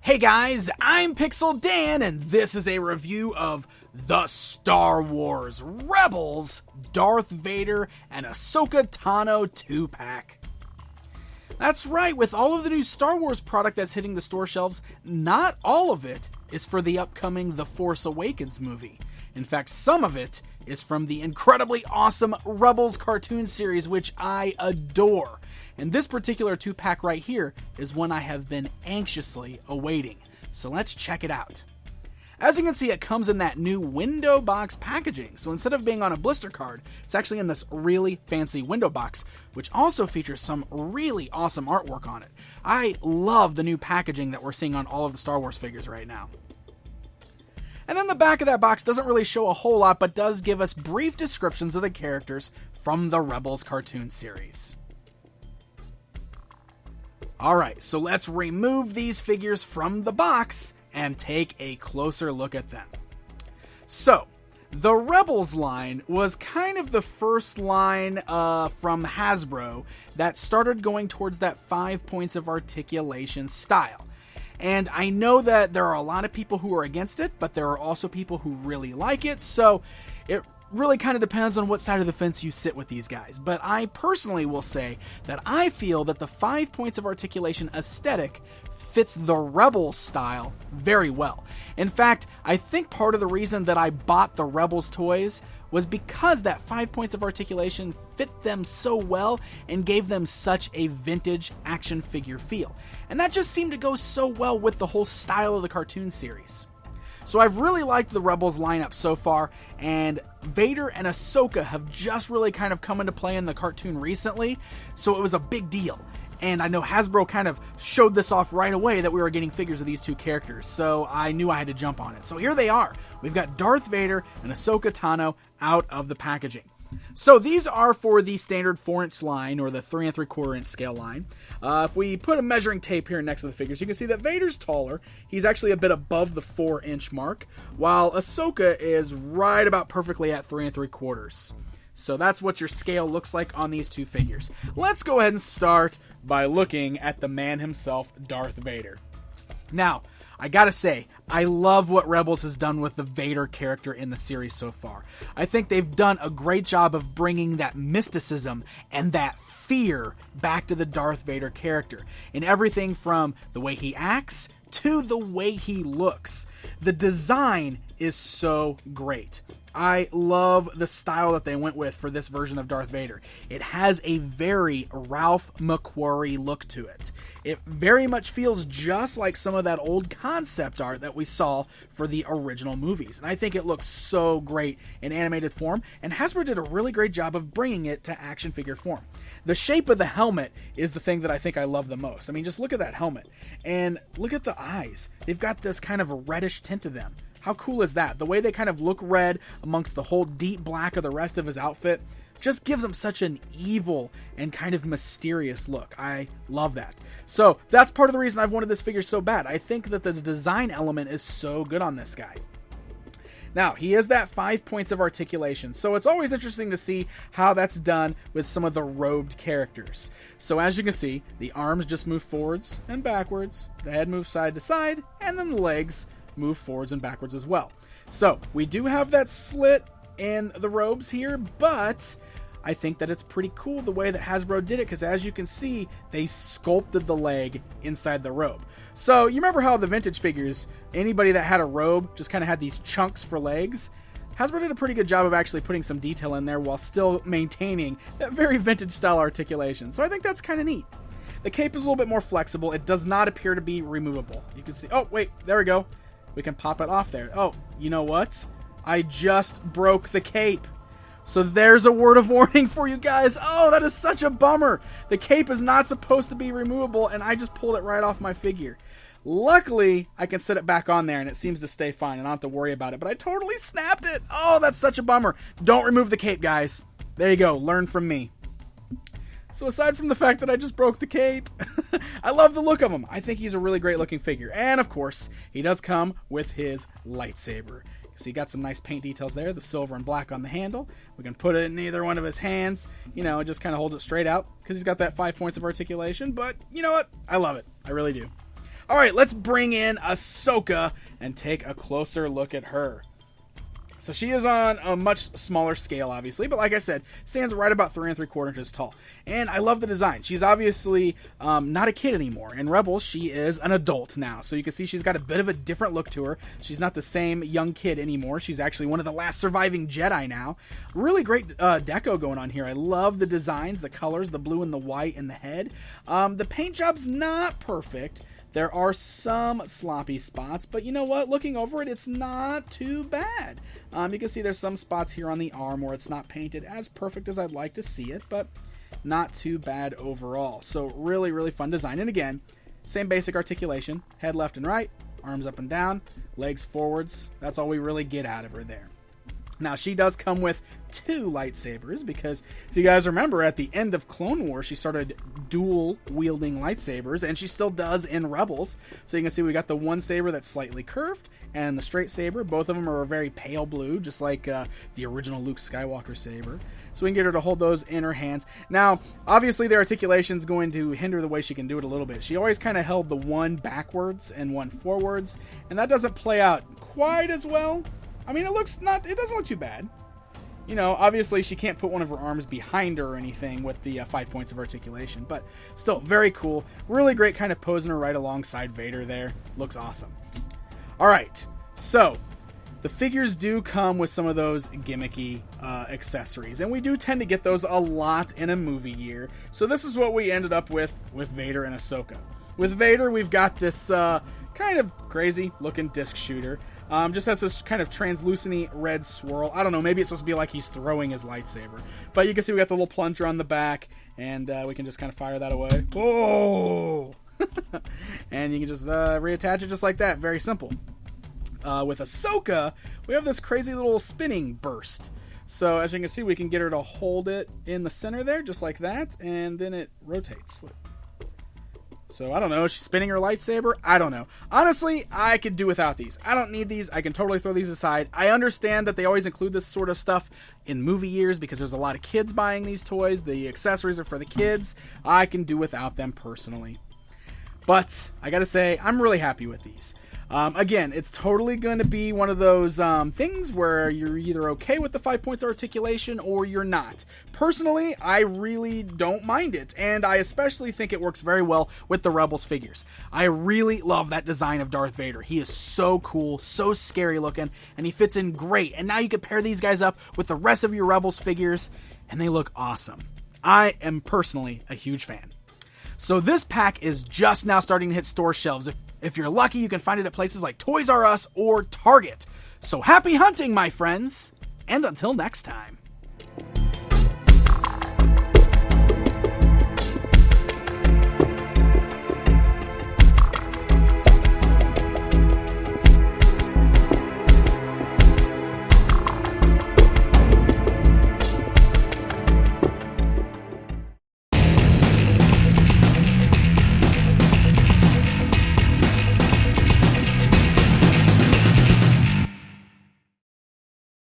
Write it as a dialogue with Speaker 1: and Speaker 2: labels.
Speaker 1: Hey guys, I'm Pixel Dan, and this is a review of the Star Wars Rebels Darth Vader and Ahsoka Tano 2-pack. That's right, with all of the new Star Wars product that's hitting the store shelves, not all of it is for the upcoming The Force Awakens movie. In fact, some of it is from the incredibly awesome Rebels cartoon series, which I adore. And this particular 2-pack right here is one I have been anxiously awaiting. So let's check it out. As you can see, it comes in that new window box packaging. So instead of being on a blister card, it's actually in this really fancy window box, which also features some really awesome artwork on it. I love the new packaging that we're seeing on all of the Star Wars figures right now. And then the back of that box doesn't really show a whole lot, but does give us brief descriptions of the characters from the Rebels cartoon series. Alright, so let's remove these figures from the box and take a closer look at them. So, the Rebels line was kind of the first line from Hasbro that started going towards that 5 points of articulation style. And I know that there are a lot of people who are against it, but there are also people who really like it, so it really kind of depends on what side of the fence you sit with these guys. But I personally will say that I feel that the 5 points of articulation aesthetic fits the Rebels style very well. In fact, I think part of the reason that I bought the Rebels toys was because that 5 points of articulation fit them so well and gave them such a vintage action figure feel. And that just seemed to go so well with the whole style of the cartoon series. So I've really liked the Rebels lineup so far, and Vader and Ahsoka have just really kind of come into play in the cartoon recently, so it was a big deal. And I know Hasbro kind of showed this off right away that we were getting figures of these two characters, so I knew I had to jump on it. So here they are. We've got Darth Vader and Ahsoka Tano out of the packaging. So these are for the standard 4-inch line, or the 3 3/4-inch scale line. If we put a measuring tape here next to the figures, you can see that Vader's taller. He's actually a bit above the 4-inch mark, while Ahsoka is right about perfectly at 3 3/4. So that's what your scale looks like on these two figures. Let's go ahead and start by looking at the man himself, Darth Vader. Now, I gotta say, I love what Rebels has done with the Vader character in the series so far. I think they've done a great job of bringing that mysticism and that fear back to the Darth Vader character, in everything from the way he acts to the way he looks. The design is so great. I love the style that they went with for this version of Darth Vader. It has a very Ralph McQuarrie look to it. It very much feels just like some of that old concept art that we saw for the original movies. And I think it looks so great in animated form, and Hasbro did a really great job of bringing it to action figure form. The shape of the helmet is the thing that I think I love the most. I mean, just look at that helmet, and look at the eyes. They've got this kind of a reddish tint to them. How cool is that? The way they kind of look red amongst the whole deep black of the rest of his outfit just gives him such an evil and kind of mysterious look. I love that. So that's part of the reason I've wanted this figure so bad. I think that the design element is so good on this guy. Now, he is that 5 points of articulation, so it's always interesting to see how that's done with some of the robed characters. So as you can see, the arms just move forwards and backwards, the head moves side to side, and then the legs move forwards and backwards as well. So we do have that slit in the robes here, but I think that it's pretty cool the way that Hasbro did it, because as you can see, they sculpted the leg inside the robe. So you remember how the vintage figures, anybody that had a robe just kind of had these chunks for legs? Hasbro did a pretty good job of actually putting some detail in there while still maintaining that very vintage style articulation. So I think that's kind of neat. The cape is a little bit more flexible. It does not appear to be removable. You can see, oh wait, there we go. We can pop it off there. Oh, you know what? I just broke the cape. So there's a word of warning for you guys. Oh, that is such a bummer. The cape is not supposed to be removable, and I just pulled it right off my figure. Luckily, I can set it back on there, and it seems to stay fine. I don't have to worry about it, but I totally snapped it. Oh, that's such a bummer. Don't remove the cape, guys. There you go. Learn from me. So aside from the fact that I just broke the cape, I love the look of him. I think he's a really great looking figure. And of course, he does come with his lightsaber. So you got some nice paint details there, the silver and black on the handle. We can put it in either one of his hands. You know, it just kind of holds it straight out because he's got that 5 points of articulation. But you know what? I love it. I really do. All right, let's bring in Ahsoka and take a closer look at her. So she is on a much smaller scale, obviously, but like I said, stands right about 3 3/4 inches tall. And I love the design. She's obviously not a kid anymore. In Rebels, she is an adult now. So you can see she's got a bit of a different look to her. She's not the same young kid anymore. She's actually one of the last surviving Jedi now. Really great deco going on here. I love the designs, the colors, the blue and the white and the head. The paint job's not perfect. There are some sloppy spots, but you know what? Looking over it, it's not too bad. You can see there's some spots here on the arm where it's not painted as perfect as I'd like to see it, but not too bad overall. So really, really fun design. And again, same basic articulation. Head left and right, arms up and down, legs forwards. That's all we really get out of her there. Now, she does come with 2 lightsabers because, if you guys remember, at the end of Clone Wars, she started dual-wielding lightsabers, and she still does in Rebels. So you can see we got the one saber that's slightly curved, and the straight saber. Both of them are a very pale blue, just like the original Luke Skywalker saber. So we can get her to hold those in her hands. Now, obviously, the articulation is going to hinder the way she can do it a little bit. She always kind of held the one backwards and one forwards, and that doesn't play out quite as well. I mean, it doesn't look too bad. You know, obviously she can't put one of her arms behind her or anything with the 5 points of articulation, but still very cool. Really great kind of posing her right alongside Vader there. Looks awesome. All right, so the figures do come with some of those gimmicky accessories, and we do tend to get those a lot in a movie year. So this is what we ended up with Vader and Ahsoka. With Vader, we've got this kind of crazy looking disc shooter. Just has this kind of translucent red swirl. I don't know, maybe it's supposed to be like he's throwing his lightsaber. But you can see we got the little plunger on the back, and we can just kind of fire that away. Oh! And you can just reattach it just like that. Very simple. With Ahsoka, we have this crazy little spinning burst. So as you can see, we can get her to hold it in the center there, just like that, and then it rotates. So, I don't know. Is she spinning her lightsaber? I don't know. Honestly, I could do without these. I don't need these. I can totally throw these aside. I understand that they always include this sort of stuff in movie years because there's a lot of kids buying these toys. The accessories are for the kids. I can do without them personally. But, I gotta say, I'm really happy with these. Again, it's totally going to be one of those things where you're either okay with the 5 points of articulation or you're not. Personally, I really don't mind it, and I especially think it works very well with the Rebels figures. I really love that design of Darth Vader. He is so cool, so scary looking, and he fits in great. And now you can pair these guys up with the rest of your Rebels figures, and they look awesome. I am personally a huge fan. So this pack is just now starting to hit store shelves. If you're lucky, you can find it at places like Toys R Us or Target. So happy hunting, my friends, and until next time.